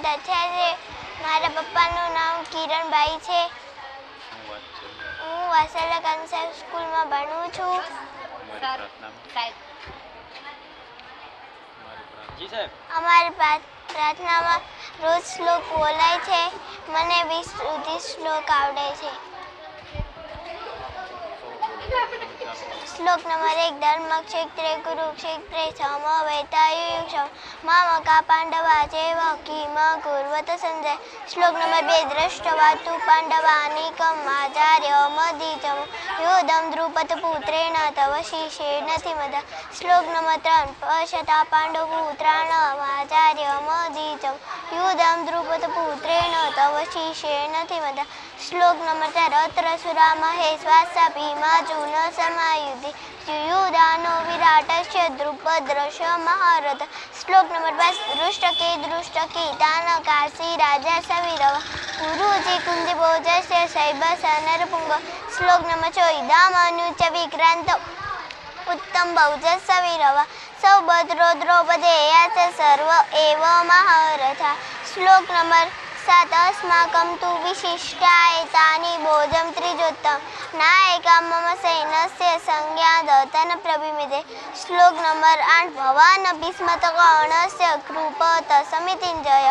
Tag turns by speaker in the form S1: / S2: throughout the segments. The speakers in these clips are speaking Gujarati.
S1: તથ્યા છે. મારા પપ્પાનું નામ કિરણભાઈ છે. હું વાસલા કોન્સેપ્ટ સ્કૂલમાં ભણું છું. અમારી પ્રાર્થનામાં રોજ શ્લોક બોલાય છે. મને 20 સુધી શ્લોક આવડે છે. શ્લોક નંબર 1. ધર્મક્ષેત્રે કુરુક્ષેત્રે સમવેતાયુયુક્ષમ મામકા પાંડવા ચૈવ કિમ કુર્વત સંજય. શ્લોક નંબર 2. દ્રષ્ટવા તુ પાંડવાનિકમ આચાર્યમદીચમ યોધમ દ્રુપદપુત્રેણ તવ શિષ્યેનથી મદા. શ્લોક નંબર 3. પશ્યતા પાંડવપુત્રાણામ આચાર્યમદીચમ યોધમ દ્રુપદપુત્રેણ તવ શિષ્યેનથી મદા. શ્લોક નંબર 4. અત્ર સુરામહે સ્વાસા ભીમાર્જુન સમાયુધિ યુયુધાનો વિરાટસ્ય દ્રુપદ્રશ મહારથ. શ્લોક નંબર 5. દૃષ્ટકી તાનકાસી રાજા સવિરવ ગુરુજી કુંદીભોજસ્ય શૈબસ નરપુંગ. શ્લોક નંબર 6. દામનુચ વિક્રાંત ઉત્તમ ભૌજ સવિરવ સૌભદ્રો દ્રૌપદેયા ચ સર્વ એવ મહારથા. શ્લોક નંબર 7. अस्माकं तु विशिष्टायतानि भोजं त्रिजोत्तम नायका मम सैन्यस्य संज्ञादतन प्रभिमिते. श्लोक नंबर 8. भवान् भीष्मकर्णस्य कृपत समितिञ्जय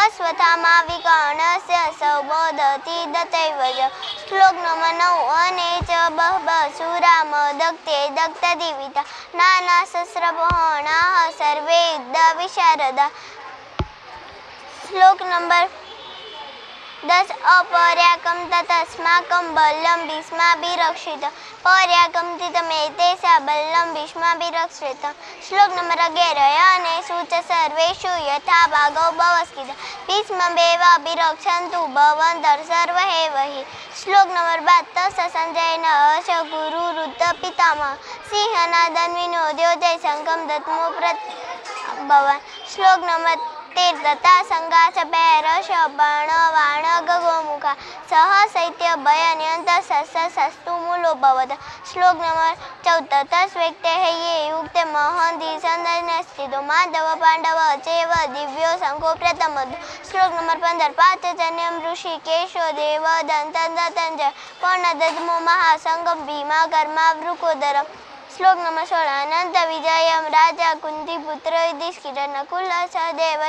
S1: अश्वत्थामा विकर्णस्य सौबोधति दत्तैवज. श्लोक नंबर 9. अने च बहवसुरा मदक्ते दत्तदिविता नाना शस्त्रपहणाः सर्वे युद्धविशारदा. श्लोक नंबर 10. अपर्याकं तस्माकं बलं भीष्माभिरक्षित पर्याकं बलं भीष्माभिरक्षित. श्लोक नंबर 11. अनेषु च सर्वेषु यथा भागो भवस्कित भीष्ममेवाभिरक्षन्तु भवन्तः सर्वैव हि. श्लोक नंबर 12. तस्य संजयेन हर्ष गुरुरुत पितामह सिंहनादं विनोद्यो जयशङ्खं दद्मो भवान्. श्लोक नंबर 13. तथा संघाच पैरश बाणवाण गगोमुखा सह शैत्य भय नियंत्र शस्तु मूलो भवत. श्लोक नंबर 14. तस्वेक्ते ये युक्ते महन्ति संदर्शस्थितो माधव पांडव चैव दिव्यो शंखो प्रथम. श्लोक नंबर 15. पार्थजन्यं ऋषिकेशो देव दंतंजय पर्णदद्मो महासंगम भीमा कर्मा वृकोदरम. श्लोक नंबर 16. अनंत विजयम राजा कुंतीपुत्र युधिष्ठिर नकुल सहदेव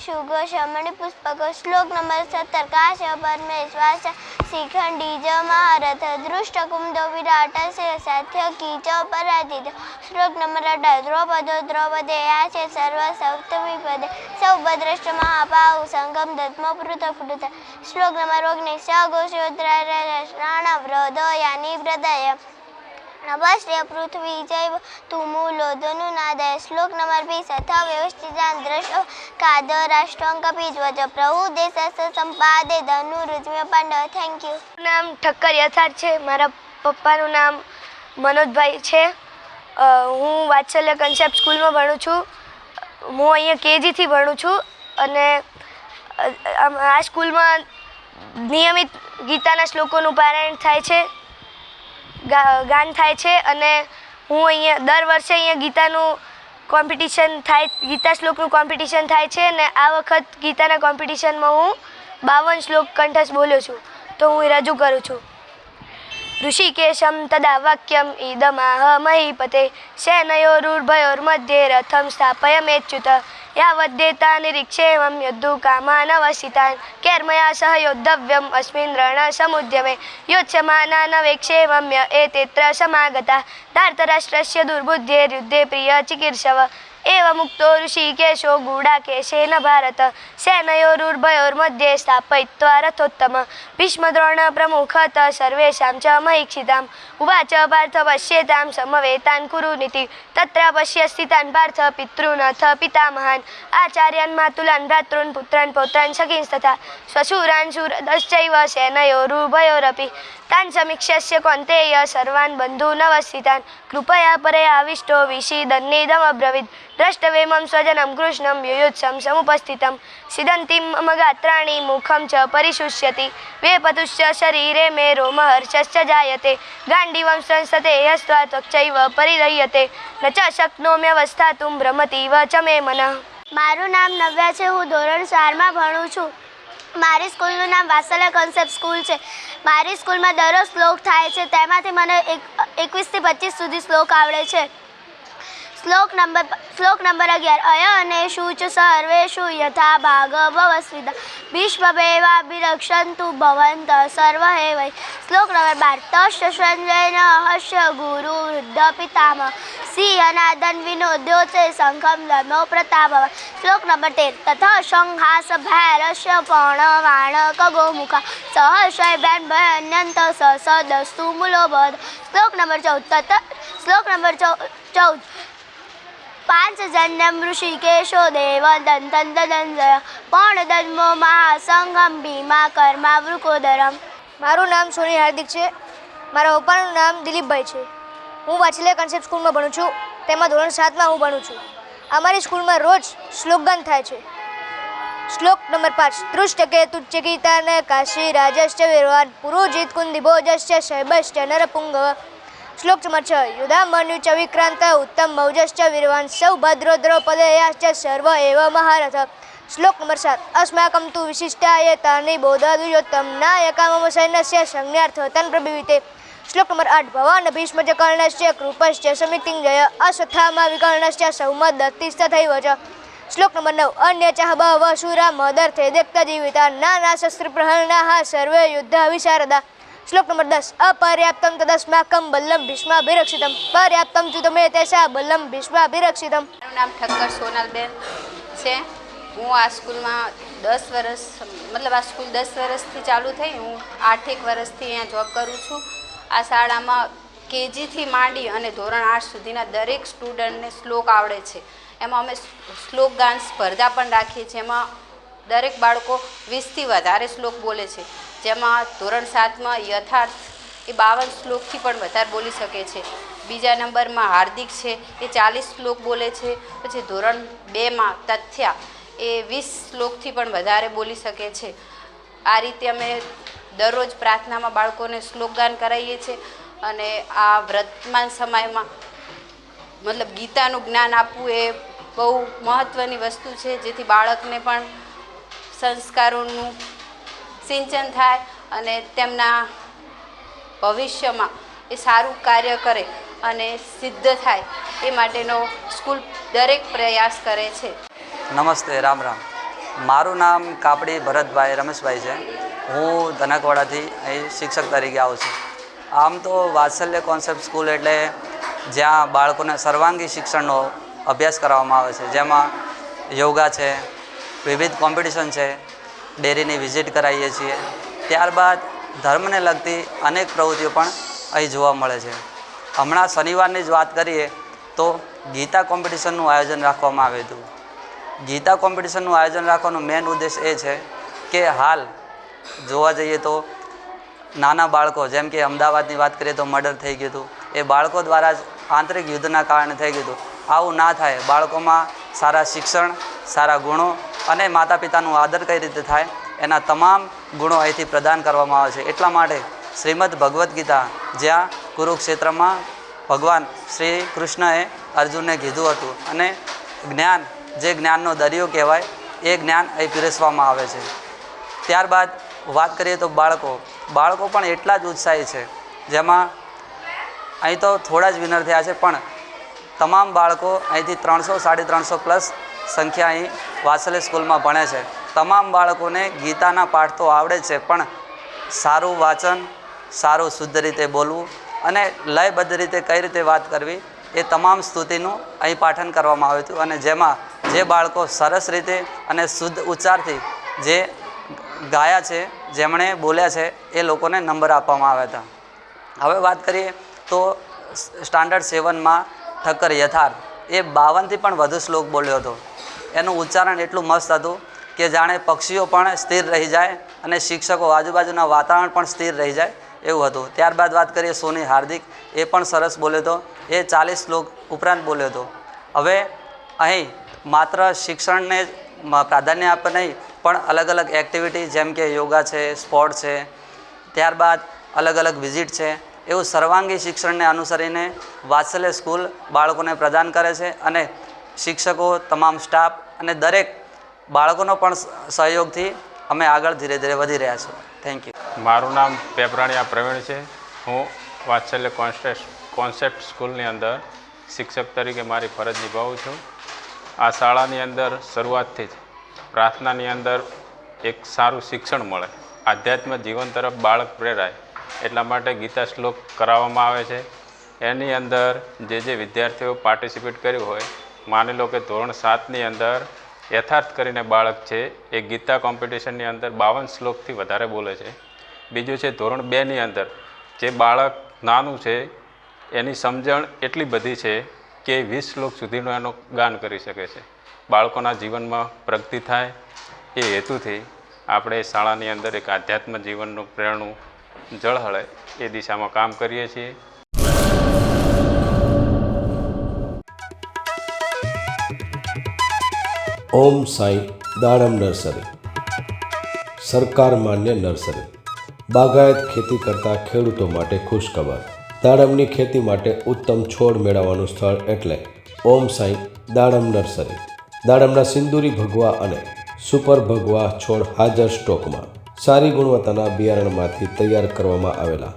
S1: शुगोषमणि पुष्पक. श्लोक नंबर 17. काश परमेश्वास शिखंडीज महारथ दृष्टकुंदो विराटस्य सात्यकी च पराजित. श्लोक नंबर 18. द्रौपदो द्रौपदेया च सर्व सप्तविपदे सौभद्रश्च महाबाहु संगम दद्मो पृथक. श्लोक नंबर 19. सघोषोद्राणावृदो यानि व्रदय नभश्य पृथ्वी जैव तुमूलो धनुनादय. श्लोक नंबर 20. अथ व्यवस्थितान् द्रष्टो काद राष्ट्रं कपिध्वज प्रभु देशस्य संपादे धनुरुज्य पांडव. Thank you.
S2: નામ ઠક્કર યથાર્થ છે. મારા પપ્પાનું નામ મનોજભાઈ છે. હું વાત્સલ્ય કોન્સેપ્ટ સ્કૂલમાં ભણું છું. હું અહીંયા કેજીથી ભણું છું અને આ સ્કૂલમાં નિયમિત ગીતાના શ્લોકોનું પારાયણ થાય છે, ગાન થાય છે અને હું અહીંયા દર વર્ષે અહીંયા ગીતાનું કોમ્પિટિશન થાય, ગીતા શ્લોકનું કોમ્પિટિશન થાય છે અને આ વખત ગીતાના કોમ્પિટિશનમાં હું 52 શ્લોક કંઠસ્થ બોલ્યો છું, તો હું રજૂ કરું છું. ऋषिकेशं तदा वाक्यम् इदमाह महीपते सेनयोरुर्भयोर्मध्ये रथं स्थापयमेच्युत यावद्देता निरीक्षेमं युद्धकामानवसितान् कैर्मया सह योद्धव्यम् अस्मिन् रणसमुद्यमे योत्स्यमानानवेक्षेमं एतेऽत्र समागता धार्तराष्ट्रस्य दुर्बुद्धेर्युद्धे प्रियचिकीर्षव एवमुक्तो ऋषिकेशो गूढाकेशेन भारत सेनयोरुर्भयोर्मध्ये स्थापयित्वा रथोत्तम भीष्मद्रोणप्रमुखत सर्वेषां च महीक्षिताम् उवाच पार्थ पश्येतां समवेतान् कुरुनिति तत्र पश्य स्थितान् पार्थ पितॄनथ पितामहान् आचार्यान् मातुलान् भ्रातॄन् पुत्रान् पौत्रान् सखींस्तथा स्वशूरान् शूरदश्चैव सेनयोरुभयोरपि तान् समीक्ष्य कौन्तेय सर्वान् बन्धूनवस्थितान् कृपया परयाविष्टो विषीदन्नेदमब्रवीत् द्रष्टवेमं स्वजनं कृष्णं युयुत्सं समुपस्थितं सिदन्तीं मम गात्राणि मुखं च परिशुष्यति वेपतुश्च शरीरे मे रोमहर्षश्च जायते गाण्डीवं संसते हस्त्वा त्वक्चैव परिदह्यते न च शक्नोम्यवस्थातुं भ्रमतीव च मे मनः.
S1: મારું નામ નવ્યા છે. હું ધોરણ 4માં ભણું છું. મારી સ્કૂલનું નામ વાત્સલ્ય કોન્સેપ્ટ સ્કૂલ છે. મારી સ્કૂલમાં દરરોજ શ્લોક થાય છે. તેમાંથી મને 21 થી 25 સુધી શ્લોક આવડે છે. શ્લોક નંબર 11. અયનેષુ ચ સર્વેષુ યથા ભાગ ભવસ્વિદા ભીષ્મમેવાભિરક્ષन्तु ભવन्तઃ સર્વ એવૈ. શ્લોક નંબર 12. તસ્ય સંજયન હસ્ય ગુરુ વૃદ્ધ પિતામહ સિંહનાદન વિનોદ્યોતે શંખમ દમો પ્રતાપः. શ્લોક નંબર 13. તથા સંહાસ ભૈરસ્ય પર્ણવાણ ખગોમુખા સહસ્રૈર્ભ્યાન ભયન્યંત સદસ્તુ મૂલોબધ. શ્લોક નંબર 14. શ્લોક નંબર 14. પાંચજન્યમ ઋષિકેશો દેવ દંતન દંજય પર્ણદન્મો મહાસંગમ ભીમા કર્મા વૃકોદરમ.
S2: મારું નામ સોની હાર્દિક છે. મારા પપ્પાનું નામ દિલીપભાઈ છે. હું વાત્સલ્ય કોન્સેપ્ટ સ્કૂલમાં ભણું છું. તેમાં ધોરણ 7માં હું ભણું છું. અમારી સ્કૂલમાં રોજ શ્લોકગાન થાય છે. શ્લોક નંબર 5. તૃષ્ટકે તુચ્ચકીતાન કાશી રાજશ્ચ વીરવાન પુરોજીત કુંદિભોજશ્ચ શૈબશ્ચ નરપુંગવ. શ્લોક નંબર 6. યુધામન્યુ ચ વિક્રાંત ઉત્તમ મૌજશ્ચ વીરવાન સૌભદ્રો દ્રૌપદેયાશ્ચ સર્વ એવ મહારથ. શ્લોક નંબર 7. અસ્માકં તુ વિશિષ્ટાય તાની બોધાદુયોત્તમ નાયકા મમ સૈન્યસ્ય સંજ્ઞાર્થ તન પ્રભિવિતે. શ્લોક નંબર 8. ભવાન ભીષ્મ ચ કર્ણશ્ચ કૃપશ્ચ સમિતિંજય અશ્વત્થામા વિકર્ણશ્ચ સૌમદત્તિસ્તથૈવ ચ. શ્લોક નંબર 9. અન્ય ચાહ બહવ શુરા મદર્થે દેક્તા જીવિતા નાના શસ્ત્ર પ્રહરણાઃ સર્વે યુદ્ધ વિશારદા. શ્લોક નંબર 10. અપર્યાપ્તમ તદસ્માકં બલ્લમ ભીષ્માભિરક્ષિતમ પર્યાપ્તમ ચ તમે તેષા બલ્લમ ભીષ્માભિરક્ષિતમ.
S3: મારું નામ ઠક્કર સોનલબેન છે. હું આ સ્કૂલમાં 10 વર્ષ આ સ્કૂલ 10 વર્ષથી ચાલુ થઈ. હું 8 વર્ષથી અહીંયા જોબ કરું છું. આ શાળામાં કેજીથી માંડી અને ધોરણ 8 સુધીના દરેક સ્ટુડન્ટને શ્લોક આવડે છે. એમાં અમે શ્લોક ગાન સ્પર્ધા પણ રાખીએ છીએ. એમાં દરેક બાળકો 20થી વધારે શ્લોક બોલે છે. જેમાં ધોરણ 7માં યથાર્થ એ 52 શ્લોકથી પણ વધારે બોલી શકે છે. બીજા નંબરમાં હાર્દિક છે, એ 40 શ્લોક બોલે છે. પછી ધોરણ 2માં તથ્યા એ 20 શ્લોકથી પણ વધારે બોલી શકે છે. આ રીતે અમે દરરોજ પ્રાર્થનામાં બાળકોને શ્લોકગાન કરાવીએ છીએ. અને આ વર્તમાન સમયમાં ગીતાનું જ્ઞાન આપવું એ બહુ મહત્ત્વની વસ્તુ છે, જેથી બાળકને પણ સંસ્કારોનું સિંચન થાય અને તેમના ભવિષ્યમાં એ સારું કાર્ય કરે અને સિદ્ધ થાય એ માટેનો સ્કૂલ દરેક પ્રયાસ કરે છે.
S4: નમસ્તે, રામ રામ. મારું નામ કાપડી ભરતભાઈ રમેશભાઈ છે. હું ધનકવાડાથી અહીં શિક્ષક તરીકે આવું છું. આમ તો વાત્સલ્ય કોન્સેપ્ટ સ્કૂલ એટલે જ્યાં બાળકોને સર્વાંગી શિક્ષણનો અભ્યાસ કરવામાં આવે છે, જેમાં યોગા છે, વિવિધ કોમ્પિટિશન છે, ડેરીની વિઝિટ કરાવીએ છીએ. ત્યારબાદ ધર્મને લગતી અનેક પ્રવૃત્તિઓ પણ અહીં જોવા મળે છે. હમણાં શનિવારની જ વાત કરીએ તો ગીતા કોમ્પિટિશનનું આયોજન રાખવામાં આવ્યું હતું. ગીતા કોમ્પિટિશનનું આયોજન રાખવાનો મેઇન ઉદ્દેશ એ છે કે હાલ જોવા જઈએ તો નાના બાળકો, જેમ કે અમદાવાદની વાત કરીએ તો મર્ડર થઈ ગયું હતું, એ બાળકો દ્વારા જ આંતરિક યુદ્ધના કારણે થઈ ગયું હતું. આવું ના થાય, બાળકોમાં સારા શિક્ષણ, સારા ગુણો અને માતા પિતાનું આદર કઈ રીતે થાય એના તમામ ગુણો અહીંથી પ્રદાન કરવામાં આવે છે. એટલા માટે શ્રીમદ ભગવદ્ ગીતા, જ્યાં કુરુક્ષેત્રમાં ભગવાન શ્રી કૃષ્ણએ અર્જુનને કીધું હતું, અને જ્ઞાન, જે જ્ઞાનનો દરિયો કહેવાય, એ જ્ઞાન અહીં પીરસવામાં આવે છે. ત્યારબાદ વાત કરીએ તો બાળકો પણ એટલા જ ઉત્સાહી છે. જેમાં અહીં તો થોડા જ વિનર થયા છે, પણ તમામ બાળકો અહીંથી 300-350+ સંખ્યા અહીં વાત્સલ્ય સ્કૂલમાં ભણે છે. તમામ બાળકોને ગીતાના પાઠ તો આવડે છે, પણ સારું વાંચન, સારું શુદ્ધ રીતે બોલવું અને લયબદ્ધ રીતે કઈ રીતે વાત કરવી, એ તમામ સ્તુતિનું અહીં પાઠન કરવામાં આવ્યું હતું. અને જેમાં જે બાળકો સરસ રીતે અને શુદ્ધ ઉચ્ચારથી જે ગાયા છે, જેમણે બોલ્યા છે, એ લોકોને નંબર આપવામાં આવ્યા હતા. હવે વાત કરીએ તો સ્ટાન્ડર્ડ 7માં ઠક્કર યથાર્થ એ 52થી પણ વધુ શ્લોક બોલ્યો હતો. એનું ઉચ્ચારણ એટલું મસ્ત હતું કે જાણે પક્ષીઓ પણ સ્થિર રહી જાય અને શિક્ષકો, આજુબાજુના વાતાવરણ પણ સ્થિર રહી જાય એવું હતું. ત્યારબાદ વાત કરીએ સોની હાર્દિક, એ પણ સરસ બોલ્યો હતો. એ 40 શ્લોક ઉપરાંત બોલ્યો હતો. હવે અહીં માત્ર શિક્ષણને પ્રાધાન્ય આપે નહીં, પણ અલગ અલગ એક્ટિવિટી જેમ કે યોગા છે, સ્પોર્ટ છે, ત્યારબાદ અલગ અલગ વિઝિટ છે, એવું સર્વાંગી શિક્ષણને અનુસરીને વાત્સલ્ય સ્કૂલ બાળકોને પ્રદાન કરે છે. અને શિક્ષકો, તમામ સ્ટાફ અને દરેક બાળકોનો પણ સહયોગથી અમે આગળ ધીરે ધીરે વધી રહ્યા છીએ. Thank you.
S5: મારું નામ પેપરાણીયા પ્રવીણ છે. હું વાત્સલ્ય કોન્સેપ્ટ સ્કૂલની અંદર શિક્ષક તરીકે મારી ફરજ નિભાવું છું. આ શાળાની અંદર શરૂઆતથી જ પ્રાર્થનાની અંદર એક સારું શિક્ષણ મળે, આધ્યાત્મ જીવન તરફ બાળક પ્રેરાય એટલા માટે ગીતા શ્લોક કરાવવામાં આવે છે. એની અંદર જે વિદ્યાર્થીઓ પાર્ટિસિપેટ કર્યું હોય, માની લો કે ધોરણ 7ની અંદર યથાર્થ કરીને બાળક છે એ ગીતા કોમ્પિટિશનની અંદર 52 શ્લોકથી વધારે બોલે છે. બીજું છે ધોરણ 2ની અંદર જે બાળક નાનું છે એની સમજણ એટલી બધી છે કે 20 શ્લોક સુધીનું એનું ગાન કરી શકે છે. બાળકોના જીવનમાં પ્રગતિ થાય એ હેતુથી આપણે શાળાની અંદર એક આધ્યાત્મ જીવનનું પ્રેરણું ઝળહળે એ દિશામાં કામ કરીએ છીએ.
S6: ઓમ સાંઈ દાડમ નર્સરી સરકાર માન્ય નર્સરી બાગાયત ખેતી કરતા ખેડૂતો માટે ખુશખબર. દાડમની ખેતી માટે ઉત્તમ છોડ મેળવવાનું સ્થળ એટલે ઓમ સાંઈ દાડમ નર્સરી. દાડમના સિંદૂરી ભગવા અને સુપર ભગવા છોડ હાજર સ્ટોકમાં. સારી ગુણવત્તાના બિયારણમાંથી તૈયાર કરવામાં આવેલા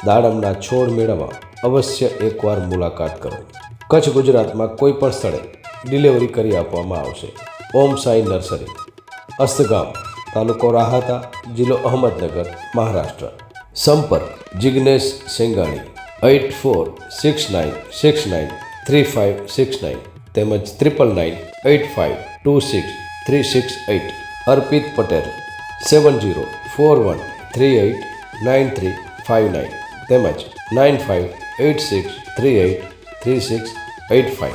S6: દાડમના છોડ મેળવવા અવશ્ય એકવાર મુલાકાત કરો. કચ્છ ગુજરાતમાં કોઈ પણ સ્થળે ડિલિવરી કરી આપવામાં આવશે. ઓમ સાંઈ નર્સરી, અસ્તગામ, તાલુકો રાહાતા, જિલ્લો અહમદનગર, મહારાષ્ટ્ર. સંપર્ક જિગ્નેશ સેંગાણી 8469693569 તેમજ 999585263668. અર્પિત પટેલ 7041389359 તેમજ 9586383685.